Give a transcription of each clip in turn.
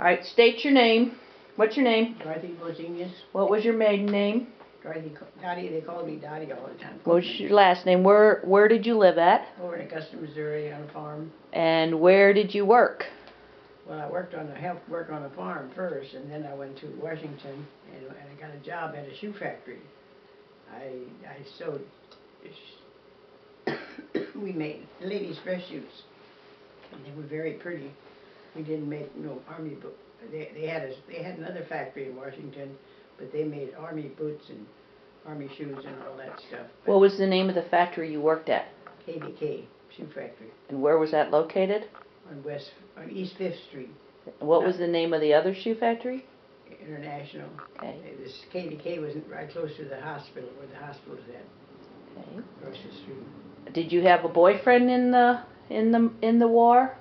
All right, state your name. What's your name? Dottie Bolzenius. What was your maiden name? Dottie, they called me Dottie all the time. What was your last name? Where did you live at? Over in Augusta, Missouri, on a farm. And where did you work? Well, I helped work on a farm first, and then I went to Washington, and I got a job at a shoe factory. I sewed. We made ladies' dress shoes, and they were very pretty. We didn't make no army boot. They had another factory in Washington, but they made army boots and army shoes and all that stuff. But what was the name of the factory you worked at? KDK Shoe Factory. And where was that located? On East 5th Street. What was the name of the other shoe factory? International. Okay. This KDK was right close to the hospital, where the hospital was at. Okay. Across the street. Did you have a boyfriend in the war?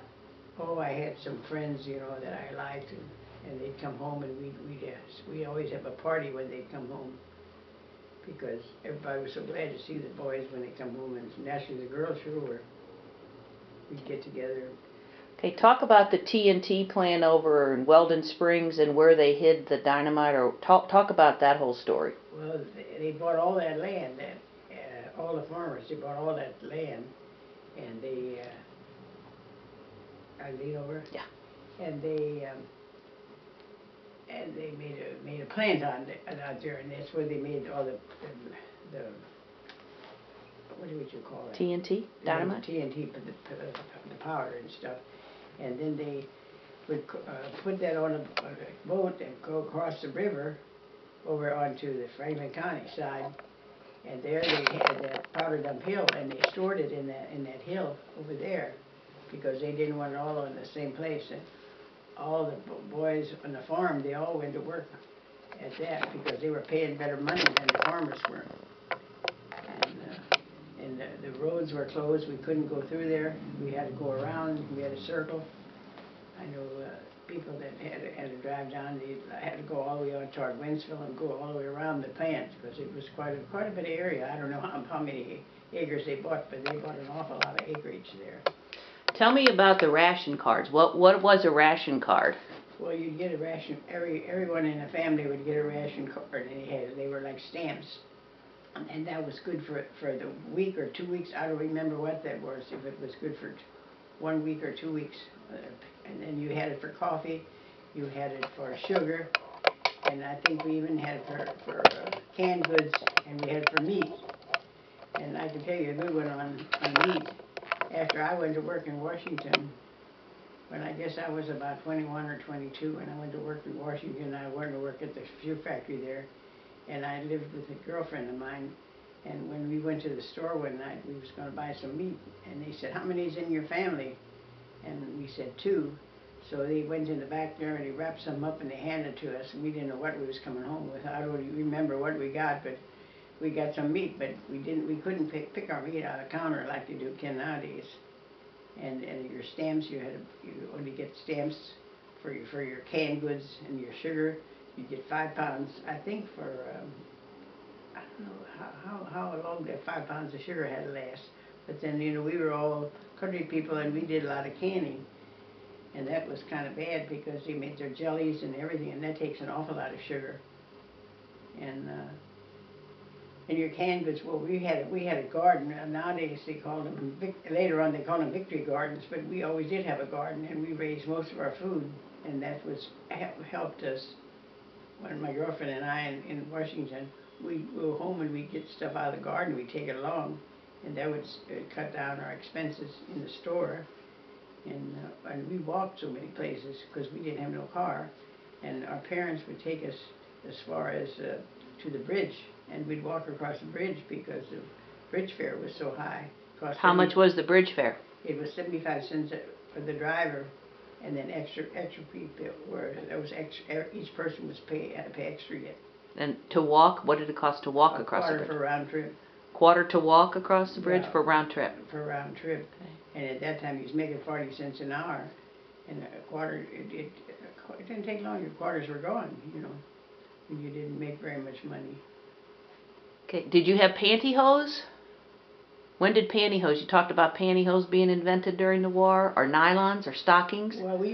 Oh, I had some friends, that I liked, and they'd come home, and we'd always have a party when they'd come home, because everybody was so glad to see the boys when they come home, and naturally the girls sure were. We'd get together. Okay, talk about the TNT plant over in Weldon Springs and where they hid the dynamite, or talk about that whole story. Well, they bought all that land, all the farmers, they bought all that land, and they, I lean over? Yeah. And they made a plant out there, and that's where they made all the what would you call it? TNT? Dynamite? TNT, the powder and stuff. And then they would put that on a boat and go across the river over onto the Franklin County side. And there they had that powder dump hill, and they stored it in that hill over there, because they didn't want it all in the same place. And all the boys on the farm, they all went to work at that, because they were paying better money than the farmers were. And the roads were closed. We couldn't go through there. We had to go around. We had a circle. I know people that had to drive down. They had to go all the way on toward Winsville and go all the way around the plant, because it was quite a bit of area. I don't know how many acres they bought, but they bought an awful lot of acreage there. Tell me about the ration cards. What was a ration card? Well, you'd get a ration. Everyone in the family would get a ration card, and they were like stamps. And that was good for the week or 2 weeks. I don't remember what that was, if it was good for 1 week or 2 weeks. And then you had it for coffee, you had it for sugar, and I think we even had it for canned goods, and we had it for meat. And I can tell you a good one on meat. After I went to work in Washington, when I guess I was about 21 or 22, and I went to work in Washington, I went to work at the shoe factory there. And I lived with a girlfriend of mine, and when we went to the store one night, we was going to buy some meat, and they said, "How many's in your family?" And we said 2. So they went in the back there, and they wrapped some up, and they handed it to us, and we didn't know what we was coming home with. I don't even remember what we got, but we got some meat, but we couldn't pick our meat out of the counter like they do nowadays. And your stamps, you only get stamps for your canned goods and your sugar. You get 5 pounds, I think, for, I don't know how long that 5 pounds of sugar had to last. But then, we were all country people, and we did a lot of canning. And that was kind of bad, because they made their jellies and everything, and that takes an awful lot of sugar. And your canned goods, well, we had a garden. Nowadays they call them, later on they call them victory gardens, but we always did have a garden, and we raised most of our food, and that helped us. When my girlfriend and I in Washington, we'd go home and we'd get stuff out of the garden, we'd take it along, and that would cut down our expenses in the store. And we walked so many places, because we didn't have no car, and our parents would take us as far as to the bridge, and we'd walk across the bridge, because the bridge fare was so high. How much was the bridge fare? It was 75 cents for the driver, and then extra people were, that was extra, each person had to pay extra yet. And to walk, what did it cost to walk across the bridge? $1 for round trip. $1 to walk across the bridge for round trip? For round trip. Okay. And at that time, he was making 40 cents an hour, and a quarter, it didn't take long, your quarters were gone, and you didn't make very much money. Okay, did you have pantyhose? When did pantyhose? You talked about pantyhose being invented during the war, or nylons, or stockings? Well, we